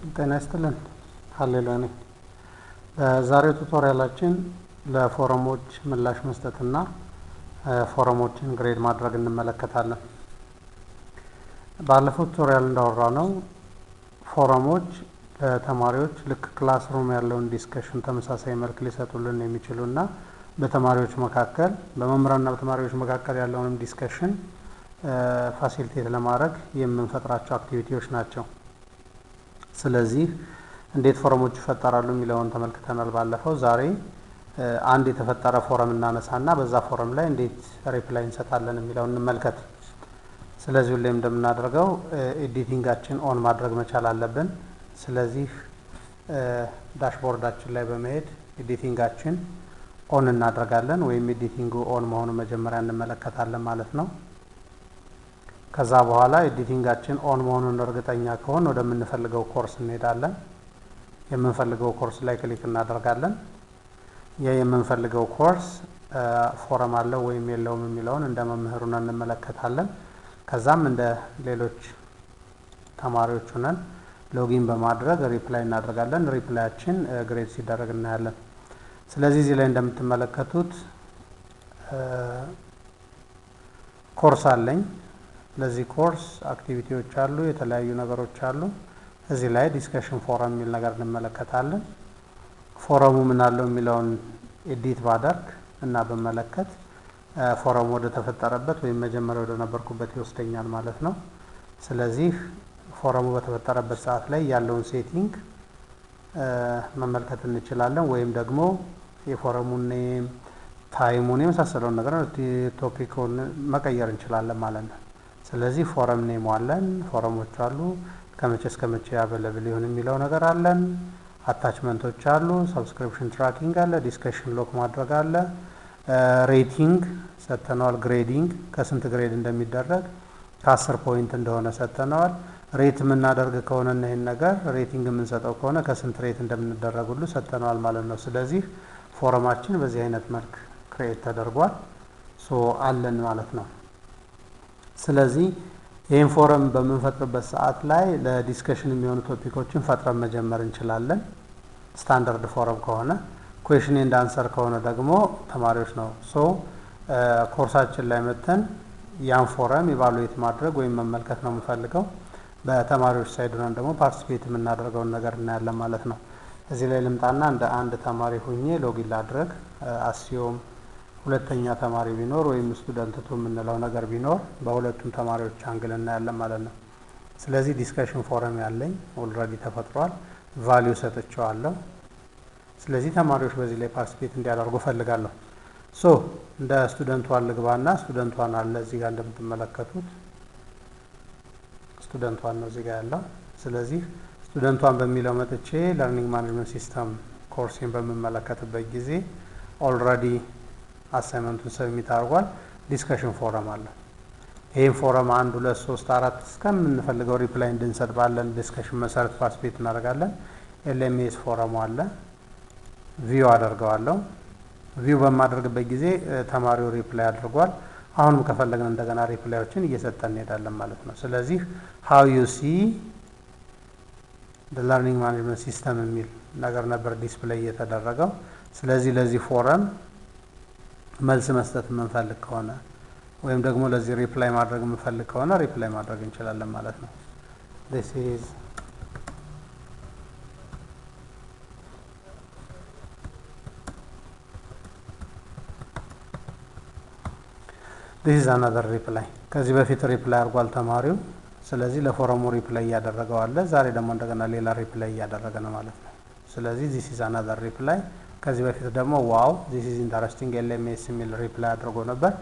ጤና ይስጥልን። ሃሌሉያ ነኝ። በዛሬው ቱቶሪያላችን ለፎረሞች ምላሽ መስጠትና ፎረሞችን ግሬድ ማድረግ እንመለከታለን። ባለፈው ቱቶሪያል እንዳወራነው ፎረሞች ለተማሪዎች ልክ ክላስሩም ያለውን ዲስከሽን ተመሳሳይ መልክ ሊሰጡልን የሚችሉና በተማሪዎች መካከል በመምህራንና በተማሪዎች መካከል ያለውን ዲስከሽን ፋሲሊቴት ለማድረግ የምንፈጥራቸው አክቲቪቲዎች ናቸው። ስለዚህ እንዴት ፎረሞች ይፈጠራሉ የሚለውን ተመልክተናል ባለፈው። ዛሬ አንድ የተፈጠረ ፎረም እናነሳና በዛ ፎረም ላይ እንዴት ሪፕላይ እንሰጣለን የሚለውን እንመልከት። ስለዚህ ሁሌም እንደምናደርገው ኤዲቲንጋችን ኦን ማድረግ መቻል አለብን። ስለዚህ ዳሽቦርዳችን ላይ በመሄድ ኤዲቲንጋችን ኦን እናደርጋለን ወይም ኤዲቲንጉ ኦን መሆኑን መጀመሪያ እንመለከታለን ማለት ነው። ከዛ በኋላ ኤዲቲንጋችን ኦን መሆኑን እርግጠኛ ከሆን ወደምንፈልገው ኮርስ እንሄዳለን። የምንፈልገው ኮርስ ላይ ክሊክ እናደርጋለን። የምንፈልገው ኮርስ ፎረም አለው ወይም የለውም የሚለውን እንደ መምህሩን እንመለከታለን። ከዛም እንደ ሌሎች ተማሪዎች ሆነን ሎጊን በማድረግ ሪፕላይ እናደርጋለን። ሪፕላያችን ግሬድ ሲደረግ እናያለን። ስለዚህ እዚህ ላይ እንደምትመለከቱት ኮርስ አለኝ። ለዚህ ኮርስ አክቲቪቲዎች አሉ፣ የተለያዩ ነገሮች አሉ። እዚህ ላይ ዲስከሽን ፎረም የሚል ነገር እንመለከታለን። ፎረሙ ምን አለው የሚለውን ኤዲት ባደርግ እና በመለከት ፎረሙ ወደ ተፈጠረበት ወይም መጀመሪያ ወደ ነበርኩበት ይወስደኛል ማለት ነው። ስለዚህ ፎረሙ በተፈጠረበት ሰዓት ላይ ያለውን ሴቲንግ መመልከት እንችላለን። ወይም ደግሞ የፎረሙን ኔም፣ ታይሙን የመሳሰለውን ነገር ቶፒኩን መቀየር እንችላለን ማለት ነው። ስለዚህ ፎረም ኔም አለን፣ ፎረሞች አሉ፣ ከመቼ እስከ መቼ አቬለብል ይሁን የሚለው ነገር አለን፣ አታችመንቶች አሉ፣ ሰብስክሪፕሽን ትራኪንግ አለ፣ ዲስከሽን ሎክ ማድረግ አለ፣ ሬቲንግ ሰጥተነዋል፣ ግሬዲንግ ከስንት ግሬድ እንደሚደረግ ከ10 ፖይንት እንደሆነ ሰጥተነዋል። ሬት የምናደርግ ከሆነ ይህን ነገር ሬቲንግ የምንሰጠው ከሆነ ከስንት ሬት እንደምንደረግ ሁሉ ሰጥተነዋል ማለት ነው። ስለዚህ ፎረማችን በዚህ አይነት መልክ ክሬት ተደርጓል አለን ማለት ነው። ስለዚህ ይህን ፎረም በምንፈጥርበት ሰዓት ላይ ለዲስከሽን የሚሆኑ ቶፒኮችን ፈጥረን መጀመር እንችላለን። ስታንዳርድ ፎረም ከሆነ ኩዌሽን ኤንድ አንሰር ከሆነ ደግሞ ተማሪዎች ነው። ኮርሳችን ላይ መተን ያን ፎረም ኢቫሉዌት ማድረግ ወይም መመልከት ነው የምፈልገው። በተማሪዎች ሳይድ ሆነን ደግሞ ፓርቲሲፔት የምናደርገውን ነገር እናያለን ማለት ነው። እዚህ ላይ ልምጣና እንደ አንድ ተማሪ ሁኜ ሎጊን ላድረግ። አስዮም ሁለተኛ ተማሪ ቢኖር ወይም ስቱደንት ቱ የምንለው ነገር ቢኖር በሁለቱም ተማሪዎች አንግል እናያለን ማለት ነው። ስለዚህ ዲስከሽን ፎረም ያለኝ ኦልሬዲ ተፈጥሯል፣ ቫልዩ ሰጥቼዋለሁ። ስለዚህ ተማሪዎች በዚህ ላይ ፓርቲሲፔት እንዲያደርጉ ፈልጋለሁ። እንደ ስቱደንት ዋን ልግባና ስቱደንት ዋን አለ እዚህ ጋር እንደምትመለከቱት ስቱደንት ዋን ነው እዚህ ጋር ያለው። ስለዚህ ስቱደንት ዋን በሚለው መጥቼ ለርኒንግ ማኔጅመንት ሲስተም ኮርሴን በምመለከትበት ጊዜ ኦልሬዲ አሳይመንቱን ሰብሚት አድርጓል። ዲስከሽን ፎረም አለ። ይህም ፎረም 1 2 3 4 እስከምንፈልገው ሪፕላይ እንድንሰጥ ባለን ዲስከሽን መሰረት ፓርቲሲፔት እናደርጋለን። ኤልኤምኤስ ፎረሙ አለ። ቪው አደርገዋለሁ። ቪው በማደርግበት ጊዜ ተማሪው ሪፕላይ አድርጓል። አሁንም ከፈለግን እንደገና ሪፕላዮችን እየሰጠን እንሄዳለን ማለት ነው። ስለዚህ ሃው ዩ ሲ the learning management system የሚል ነገር ነበር ዲስፕሌይ እየተደረገው። ስለዚህ ለዚህ ፎረም መልስ መስጠት የምንፈልግ ከሆነ ወይም ደግሞ ለዚህ ሪፕላይ ማድረግ የምንፈልግ ከሆነ ሪፕላይ ማድረግ እንችላለን ማለት ነው። this is another reply። ከዚህ በፊት ሪፕላይ አድርጓል ተማሪው። ስለዚህ ለፎረሙ ሪፕላይ እያደረገው አለ። ዛሬ ደግሞ እንደገና ሌላ ሪፕላይ እያደረገ ነው ማለት ነው። ስለዚህ this is another reply። ከዚህ በፊት ደግሞ ዋው this is interesting LMS የሚል ሪፕላይ አድርጎ ነበር።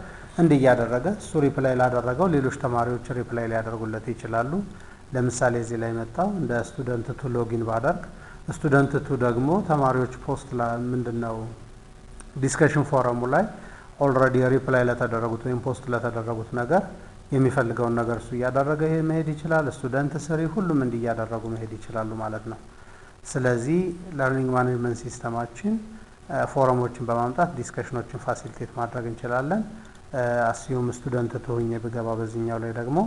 እንዲህ እያደረገ እሱ ሪፕላይ ላደረገው ሌሎች ተማሪዎች ሪፕላይ ሊያደርጉለት ይችላሉ። ለምሳሌ እዚህ ላይ መጣው እንደ ስቱደንት ቱ ሎጊን ባደርግ ስቱደንት ቱ ደግሞ ተማሪዎች ፖስት ምንድነው ዲስከሽን ፎረሙ ላይ ኦልሬዲ ሪፕላይ ለተደረጉት ወይም ፖስት ለተደረጉት ነገር የሚፈልገውን ነገር እሱ እያደረገ መሄድ ይችላል። ስቱደንት ስሪ ሁሉም እንዲህ እያደረጉ መሄድ ይችላሉ ማለት ነው። ስለዚህ ለርኒንግ ማኔጅመንት ሲስተማችን ፎረሞችን በማምጣት ዲስከሽኖችን ፋሲሊቴት ማድረግ እንችላለን። አስዩም ስቱደንት ተሆኜ በገባ በዚህኛው ላይ ደግሞ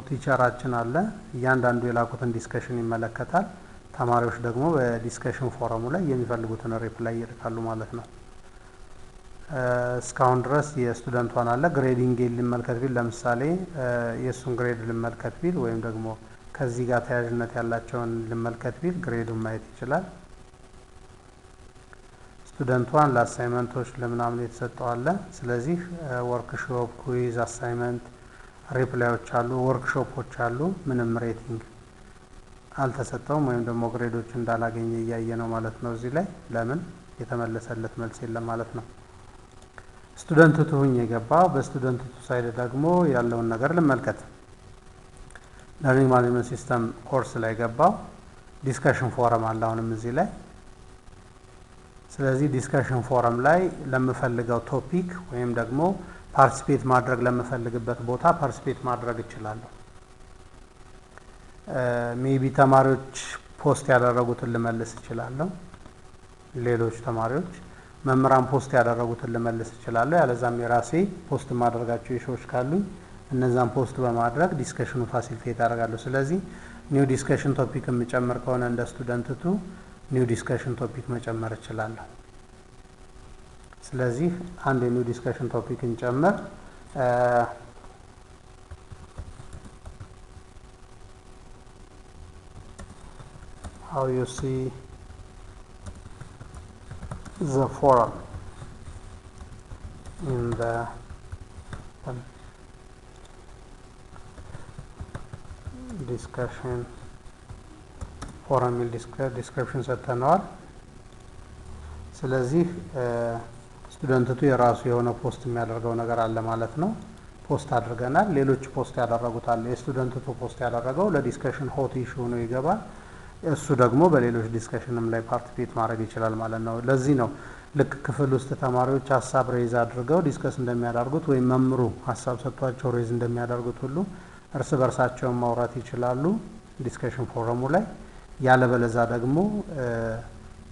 ቲቸራችን አለ እያንዳንዱ የላኩትን ዲስከሽን ይመለከታል። ተማሪዎች ደግሞ በዲስከሽን ፎረሙ ላይ የሚፈልጉትን ሪፕላይ ይልካሉ ማለት ነው። እስካሁን ድረስ የስቱደንቷን አለ ግሬዲንግ ልመልከት ቢል ለምሳሌ የሱን ግሬድ ልመልከት ቢል ወይም ደግሞ ከዚህ ጋር ተያያዥነት ያላቸውን ልመልከት ቢል ግሬዱን ማየት ይችላል። ስቱደንቷን ለአሳይመንቶች ለምናምን የተሰጠው አለ። ስለዚህ ወርክሾፕ፣ ኩዊዝ፣ አሳይመንት ሪፕላዮች አሉ፣ ወርክሾፖች አሉ። ምንም ሬቲንግ አልተሰጠውም ወይም ደግሞ ግሬዶች እንዳላገኘ እያየ ነው ማለት ነው። እዚህ ላይ ለምን የተመለሰለት መልስ የለም ማለት ነው። ስቱደንት ቱ ሁኝ የገባው በስቱደንት ቱ ሳይድ ደግሞ ያለውን ነገር ልመልከት። ለርኒንግ ማኔጅመንት ሲስተም ኮርስ ላይ ገባው። ዲስከሽን ፎረም አለ አሁንም እዚህ ላይ። ስለዚህ ዲስከሽን ፎረም ላይ ለምፈልገው ቶፒክ ወይም ደግሞ ፓርቲሲፔት ማድረግ ለምፈልግበት ቦታ ፓርቲሲፔት ማድረግ እችላለሁ። ሜቢ ተማሪዎች ፖስት ያደረጉትን ልመልስ እችላለሁ። ሌሎች ተማሪዎች መምህራን ፖስት ያደረጉትን ልመልስ እችላለሁ። ያለዛም የራሴ ፖስት ማድረጋቸው ኢሹዎች ካሉኝ እነዛን ፖስት በማድረግ ዲስከሽኑ ፋሲሊቴት አደርጋለሁ። ስለዚህ ኒው ዲስከሽን ቶፒክ የምጨምር ከሆነ እንደ ስቱደንት ቱ ኒው ዲስከሽን ቶፒክ መጨመር እችላለሁ። ስለዚህ አንድ የኒው ዲስከሽን ቶፒክ እንጨምር። how you see the forum in the discussion forum description ሰጥተነዋል። ስለዚህ ስቱደንቱ የራሱ የሆነ ፖስት የሚያደርገው ነገር አለ ማለት ነው። ፖስት አድርገናል። ሌሎች ፖስት ያደረጉት አለ። የስቱደንቱ ፖስት ያደረገው ለዲስከሽን ሆት ኢሹ ነው ይገባል። እሱ ደግሞ በሌሎች ዲስከሽንም ላይ ፓርቲሲፔት ማድረግ ይችላል ማለት ነው። ለዚህ ነው ልክ ክፍል ውስጥ ተማሪዎች ሀሳብ ሬዝ አድርገው ዲስከስ እንደሚያደርጉት ወይም መምሩ ሀሳብ ሰጥቷቸው ሬዝ እንደሚያደርጉት ሁሉ እርስ በርሳቸውን ማውራት ይችላሉ ዲስከሽን ፎረሙ ላይ። ያለበለዛ ደግሞ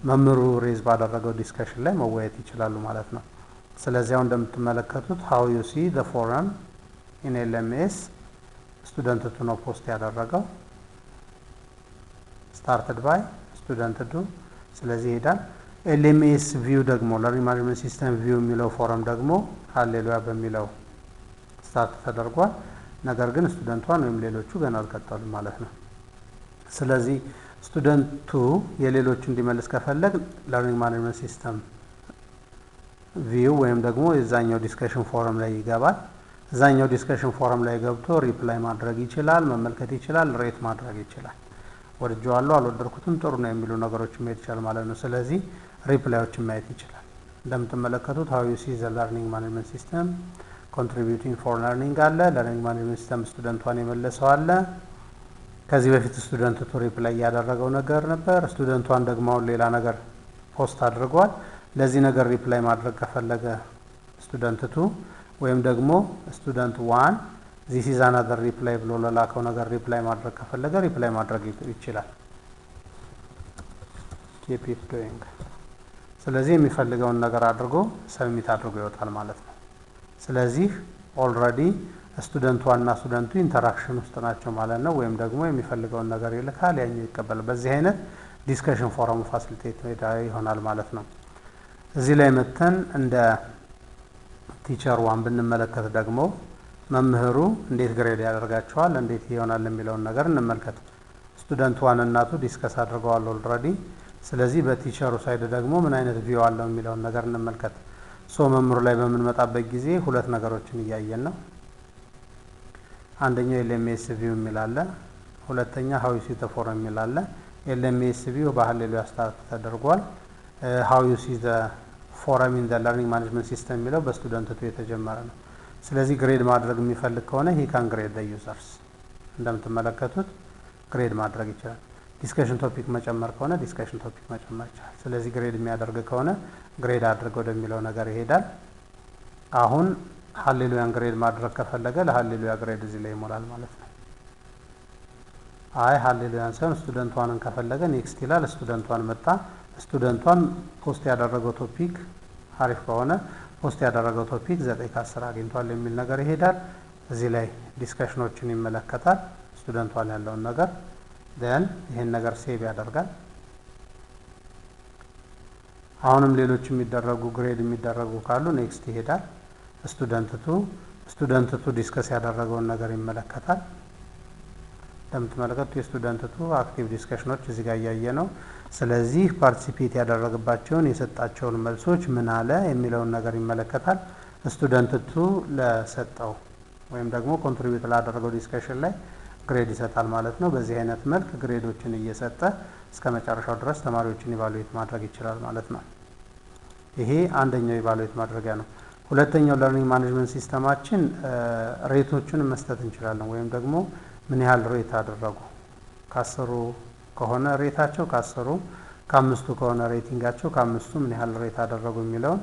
መምሩ ሬዝ ባደረገው ዲስከሽን ላይ መወያየት ይችላሉ ማለት ነው። ስለዚህ አሁን እንደምትመለከቱት how you see the forum in LMS ስቱደንት ቱ ነው ፖስት ያደረገው started by student ቱ። ስለዚህ ይሄዳል። LMS ቪው ደግሞ ለርኒንግ ማኔጅመንት ሲስተም ቪው የሚለው ፎረም ደግሞ ሃሌሉያ በሚለው ስታርት ተደርጓል። ነገር ግን ስቱደንቷን ወይም ሌሎቹ ገና አልቀጠሉም ማለት ነው። ስለዚህ ስቱደንቱ የሌሎቹ እንዲመልስ ከፈለግ ለርኒንግ ማኔጅመንት ሲስተም ቪው ወይም ደግሞ የዛኛው ዲስከሽን ፎረም ላይ ይገባል። እዛኛው ዲስከሽን ፎረም ላይ ገብቶ ሪፕላይ ማድረግ ይችላል፣ መመልከት ይችላል፣ ሬት ማድረግ ይችላል። ወድጄዋለሁ፣ አልወደድኩትም፣ ጥሩ ነው የሚሉ ነገሮችን ማየት ይችላል ማለት ነው። ስለዚህ ሪፕላዮችን ማየት ይችላል። እንደምትመለከቱት how you see the learning management system contributing for learning አለ። learning management system ስቱደንቷን የመለሰው አለ። ከዚህ በፊት ስቱደንት ቱ ሪፕላይ ያደረገው ነገር ነበር። ስቱደንቷን ደግሞ አሁን ሌላ ነገር ፖስት አድርጓል። ለዚህ ነገር ሪፕላይ ማድረግ ከፈለገ ስቱደንት ቱ ወይም ደግሞ ስቱደንት ዋን this is another reply ብሎ ለላከው ነገር ሪፕላይ ማድረግ ከፈለገ ሪፕላይ ማድረግ ይችላል። keep it doing። ስለዚህ የሚፈልገውን ነገር አድርጎ ሰብሚት አድርጎ ይወጣል ማለት ነው። ስለዚህ ኦልሬዲ ስቱደንቷና ስቱደንቱ ኢንተራክሽን ውስጥ ናቸው ማለት ነው። ወይም ደግሞ የሚፈልገውን ነገር ይልካል፣ ያኛው ይቀበላል። በዚህ አይነት ዲስከሽን ፎረሙ ፋሲሊቴት ይሆናል ማለት ነው። እዚህ ላይ መተን እንደ ቲቸር ዋን ብንመለከት ደግሞ መምህሩ እንዴት ግሬድ ያደርጋቸዋል፣ እንዴት ይሆናል የሚለውን ነገር እንመልከት። ስቱደንት ዋን እናቱ ዲስከስ አድርገዋል ኦልሬዲ። ስለዚህ በቲቸሩ ሳይድ ደግሞ ምን አይነት ቪው አለው የሚለውን ነገር እንመልከት። መምህሩ ላይ በምንመጣበት ጊዜ ሁለት ነገሮችን እያየን ነው። አንደኛው ኤልኤምኤስ ቪው የሚል አለ፣ ሁለተኛ how you see the forum የሚል አለ። ኤልኤምኤስ ቪው በሃሌሉያ ስታርት ተደርጓል። how you see the forum in the learning management system የሚለው በስቱደንት ቱ የተጀመረ ነው። ስለዚህ ግሬድ ማድረግ የሚፈልግ ከሆነ he can grade the users እንደምትመለከቱት ግሬድ ማድረግ ይችላል። ዲስከሽን ቶፒክ መጨመር ከሆነ ዲስከሽን ቶፒክ መጨመር ይችላል። ስለዚህ ግሬድ የሚያደርግ ከሆነ ግሬድ አድርግ ወደሚለው ነገር ይሄዳል። አሁን ሃሌሉያን ግሬድ ማድረግ ከፈለገ ለሃሌሉያ ግሬድ እዚህ ላይ ይሞላል ማለት ነው። አይ ሃሌሉያን ሳይሆን ስቱደንቷንን ከፈለገ ኔክስት ይላል። ስቱደንቷን መጣ። ስቱደንቷን ፖስት ያደረገው ቶፒክ አሪፍ ከሆነ ፖስት ያደረገው ቶፒክ 9 ከ10 አግኝቷል የሚል ነገር ይሄዳል። እዚህ ላይ ዲስከሽኖችን ይመለከታል ስቱደንት 1 ያለውን ነገር then ይሄን ነገር ሴቭ ያደርጋል አሁንም ሌሎች የሚደረጉ ግሬድ የሚደረጉ ካሉ ኔክስት ይሄዳል ስቱደንት 2 ዲስከስ ያደረገውን ነገር ይመለከታል እንደምትመለከቱት የስቱደንት 2 አክቲቭ ዲስከሽኖች እዚህ ጋር ያያየ ነው ስለዚህ ፓርቲሲፔት ያደረገባቸውን የሰጣቸውን መልሶች ምን አለ የሚለውን ነገር ይመለከታል ስቱደንት 2 ለሰጠው ወይም ደግሞ ኮንትሪቢዩት ላደረገው ዲስከሽን ላይ ግሬድ ይሰጣል ማለት ነው በዚህ አይነት መልክ ግሬዶችን እየሰጠ እስከ መጨረሻው ድረስ ተማሪዎችን ኢቫሉዌት ማድረግ ይችላል ማለት ነው ይሄ አንደኛው ኢቫሉዌት ማድረጊያ ነው ሁለተኛው ለርኒንግ ማኔጅመንት ሲስተማችን ሬቶችን መስጠት እንችላለን ወይም ደግሞ ምን ያህል ሬት አደረጉ ከ10 ከሆነ ሬታቸው ከ10 ከ5 ከሆነ ሬቲንጋቸው ከ5 ምን ያህል ሬት አደረጉ የሚለውን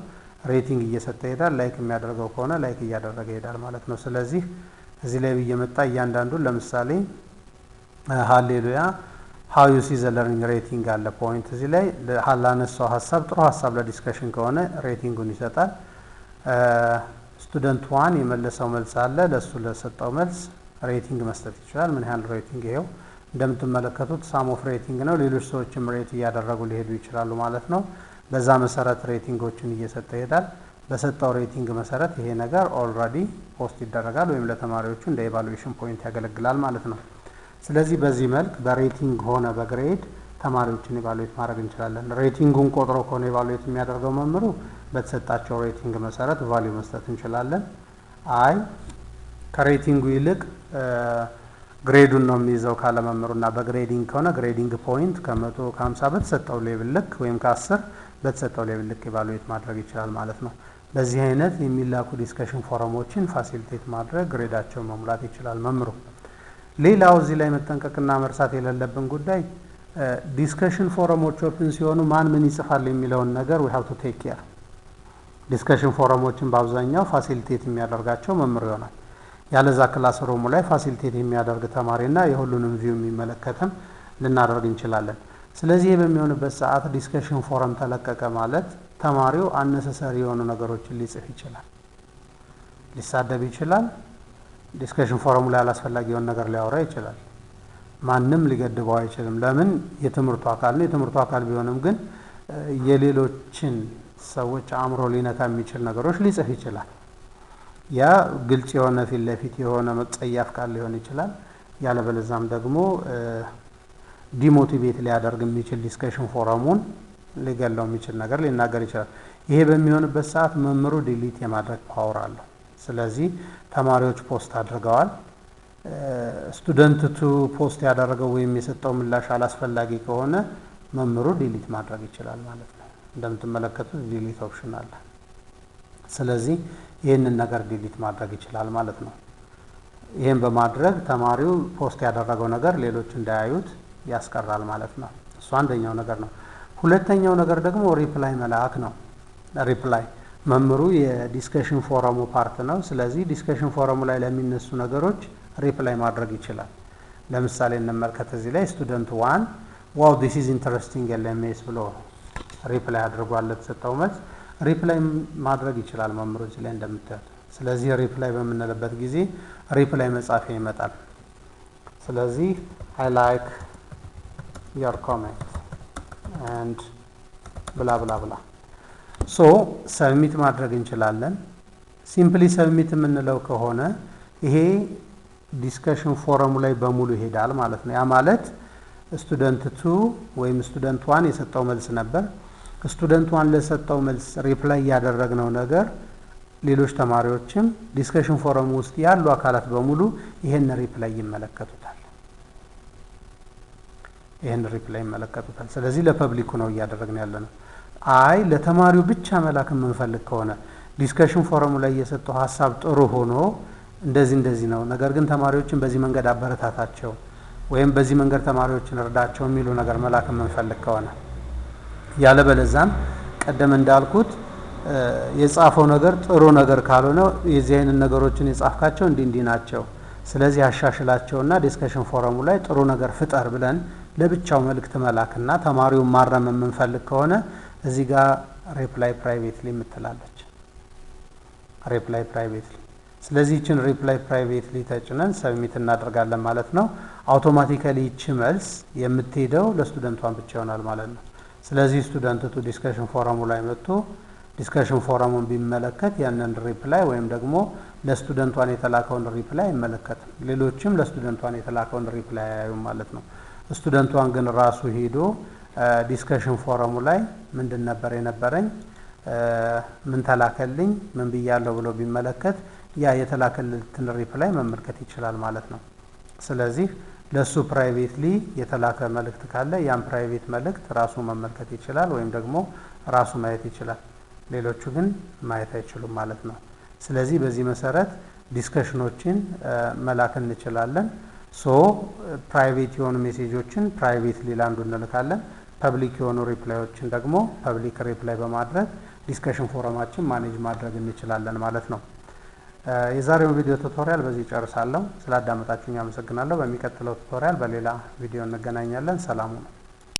ሬቲንግ እየሰጠ ይሄዳል ላይክ የሚያደርገው ከሆነ ላይክ እያደረገ ይሄዳል ማለት ነው ስለዚህ እዚህ ላይ እየመጣ እያንዳንዱን ለምሳሌ ሃሌሉያ how you see the learning rating አለ ፖይንት እዚህ ላይ ላነሳው ሐሳብ ጥሩ ሐሳብ ለዲስከሽን ከሆነ ሬቲንጉን ይሰጣል ስቱደንት 1 የመለሰው መልስ አለ ለሱ ለሰጠው መልስ ሬቲንግ መስጠት ይችላል ምን ያህል ሬቲንግ ይሄው እንደምትመለከቱት ሳም ኦፍ ሬቲንግ ነው ሌሎች ሰዎችም ሬት እያደረጉ ሊሄዱ ይችላሉ ማለት ነው በዛ መሰረት ሬቲንጎችን እየሰጠ ይሄዳል በሰጠው ሬቲንግ መሰረት ይሄ ነገር ኦልሬዲ ፖስት ይደረጋል ወይም ለተማሪዎቹ እንደ ኢቫሉዌሽን ፖይንት ያገለግላል ማለት ነው ስለዚህ በዚህ መልክ በሬቲንግ ሆነ በግሬድ ተማሪዎችን ኢቫሉዌት ማድረግ እንችላለን ሬቲንጉን ቆጥሮ ከሆነ ኢቫሉዌት የሚያደርገው መምህሩ በተሰጣቸው ሬቲንግ መሰረት ቫልዩ መስጠት እንችላለን አይ ከሬቲንጉ ይልቅ ግሬዱን ነው የሚይዘው ካለ መምህሩና በግሬዲንግ ከሆነ ግሬዲንግ ፖይንት ከ100 ከ50 በተሰጠው ሌቭል ልክ ወይም ከ10 በተሰጠው ሌቭል ልክ ኢቫሉዌት ማድረግ ይችላል ማለት ነው በዚህ አይነት የሚላኩ ዲስከሽን ፎረሞችን ፋሲሊቴት ማድረግ ግሬዳቸውን መሙላት ይችላል መምህሩ ሌላው እዚህ ላይ መጠንቀቅና መርሳት የሌለብን ጉዳይ ዲስከሽን ፎረሞች ኦፕን ሲሆኑ ማን ምን ይጽፋል የሚለውን ነገር we have to take care ዲስከሽን ፎረሞችን በአብዛኛው ፋሲሊቴት የሚያደርጋቸው መምህሩ ይሆናል ያለዛ ክላስ ሩሙ ላይ ፋሲሊቴት የሚያደርግ ተማሪና የሁሉንም ቪው የሚመለከተም ልናደርግ እንችላለን ስለዚህ በሚሆንበት ሰዓት ዲስከሽን ፎረም ተለቀቀ ማለት ተማሪው አነሰሰሪ የሆኑ ነገሮችን ሊጽፍ ይችላል ሊሳደብ ይችላል ዲስከሽን ፎረሙ ላይ አላስፈላጊ የሆነ ነገር ሊያወራ ይችላል ማንንም ሊገድበው አይችልም ለምን የትምህርቱ አካል ነው የትምህርቱ አካል ቢሆንም ግን የሌሎችን ሰዎች አእምሮ ሊነካ የሚችል ነገሮች ሊጽፍ ይችላል ያ ግልጽ የሆነ ፊት ለፊት የሆነ መጸያፍ ቃል ሊሆን ይችላል ያለበለዛም ደግሞ ዲሞቲቬት ሊያደርግ የሚችል ዲስከሽን ፎረሙን ሊገለው የሚችል ነገር ሊናገር ይችላል ይሄ በሚሆንበት ሰዓት መምህሩ ዲሊት የማድረግ ፓወር አለው ስለዚህ ተማሪዎች ፖስት አድርገዋል ስቱደንት 2 ፖስት ያደረገው ወይም የሰጠው ምላሽ አላስፈላጊ ከሆነ መምህሩ ዲሊት ማድረግ ይችላል ማለት ነው እንደምትመለከቱት ዲሊት ኦፕሽን አለ ስለዚህ ይሄንን ነገር ዲሊት ማድረግ ይችላል ማለት ነው ይሄን በማድረግ ተማሪው ፖስት ያደረገው ነገር ሌሎች እንዳያዩት ያስቀራል ማለት ነው እሱ አንደኛው ነገር ነው ሁለተኛው ነገር ደግሞ ሪፕላይ መላክ ነው ሪፕላይ መምህሩ የዲስከሽን ፎረሙ ፓርት ነው ስለዚህ ዲስከሽን ፎረሙ ላይ ለሚነሱ ነገሮች ሪፕላይ ማድረግ ይችላል ለምሳሌ እንመልከት እዚህ ላይ ስቱደንት 1 ዋው ዲስ ኢዝ ኢንተረስቲንግ ኤልኤምኤስ ብሎ ሪፕላይ አድርጓል ለተሰጠው መልስ ሪፕላይ ማድረግ ይችላል መምህሩ እዚህ ላይ እንደምታዩት ስለዚህ ሪፕላይ በመነለበት ጊዜ ሪፕላይ መጻፊያ ይመጣል ስለዚህ I like your comment and bla bla bla ሶ ሰብሚት ማድረግ እንችላለን ሲምፕሊ ሰብሚት የምንለው ከሆነ ይሄ ዲስከሽን ፎረሙ ላይ በሙሉ ይሄዳል ማለት ነው ያ ማለት ስቱደንት 2 ወይም ስቱደንት 1 የሰጠው መልስ ነበር ስቱደንት 1 ለሰጠው መልስ ሪፕላይ ያደረግነው ነገር ሌሎች ተማሪዎችም ዲስከሽን ፎረሙ ውስጥ ያሉ አካላት በሙሉ ይሄን ሪፕላይ ይመለከቱታል ስለዚህ ለፐብሊኩ ነው እያደረግን ያለነው አይ ለተማሪው ብቻ መላክ የምንፈልግ ከሆነ ዲስከሽን ፎረሙ ላይ የሰጠው ሐሳብ ጥሩ ሆኖ እንደዚህ ነው ነገር ግን ተማሪዎችን በዚህ መንገድ አበረታታቸው ወይም በዚህ መንገድ ተማሪዎችን እርዳቸው የሚሉ ነገር መላክ የምንፈልግ ከሆነ ያለበለዛም ቀደም እንዳልኩት የጻፈው ነገር ጥሩ ነገር ካልሆነ የዚህ አይነት ነገሮችን የጻፍካቸው እንዲህ ናቸው ስለዚህ አሻሽላቸውና ዲስከሽን ፎረሙ ላይ ጥሩ ነገር ፍጠር ብለን ለብቻው መልእክት መላክና ተማሪውን ማረም የምንፈልግ ከሆነ እዚህ ጋር ሪፕላይ ፕራይቬትሊ የምትላለች ሪፕላይ ፕራይቬትሊ ስለዚህ ይችን ሪፕላይ ፕራይቬትሊ ተጭነን ሰብሚት እናደርጋለን ማለት ነው። አውቶማቲካሊ ይቺ መልስ የምትሄደው ለስቱደንቷን ብቻ ይሆናል ማለት ነው። ስለዚህ ስቱደንቱ ዲስከሽን ፎረሙ ላይ መጥቶ ዲስከሽን ፎረሙን ቢመለከት ያንን ሪፕላይ ወይም ደግሞ ለስቱደንቷን የተላከውን ሪፕላይ አይመለከትም። ሌሎችም ለስቱደንቷን የተላከውን ሪፕላይ አያዩም ማለት ነው። ስቱደንቷን ግን ራሱ ሄዶ ዲስከሽን ፎረሙ ላይ ምንድን ነበር የነበረኝ፣ ምን ተላከልኝ፣ ምን ብያለሁ ብሎ ቢመለከት ያ የተላከልትን ሪፕላይ መመልከት ይችላል ማለት ነው። ስለዚህ ለሱ ፕራይቬትሊ የተላከ መልእክት ካለ ያን ፕራይቬት መልእክት ራሱ መመልከት ይችላል ወይም ደግሞ ራሱ ማየት ይችላል። ሌሎቹ ግን ማየት አይችሉም ማለት ነው። ስለዚህ በዚህ መሰረት ዲስከሽኖችን መላክ እንችላለን። ፕራይቬት የሆኑ ሜሴጆችን ፕራይቬትሊ ለአንዱ እንልካለን። ፐብሊክ የሆኑ ሪፕላዮችን ደግሞ ፐብሊክ ሪፕላይ በማድረግ ዲስከሽን ፎረማችን ማኔጅ ማድረግ እንችላለን ማለት ነው። የዛሬው ቪዲዮ ቱቶሪያል በዚህ ጨርሳለሁ። ስላዳመጣችሁኝ አመሰግናለሁ። በሚቀጥለው ቱቶሪያል በሌላ ቪዲዮ እንገናኛለን። ሰላም ሁኑ።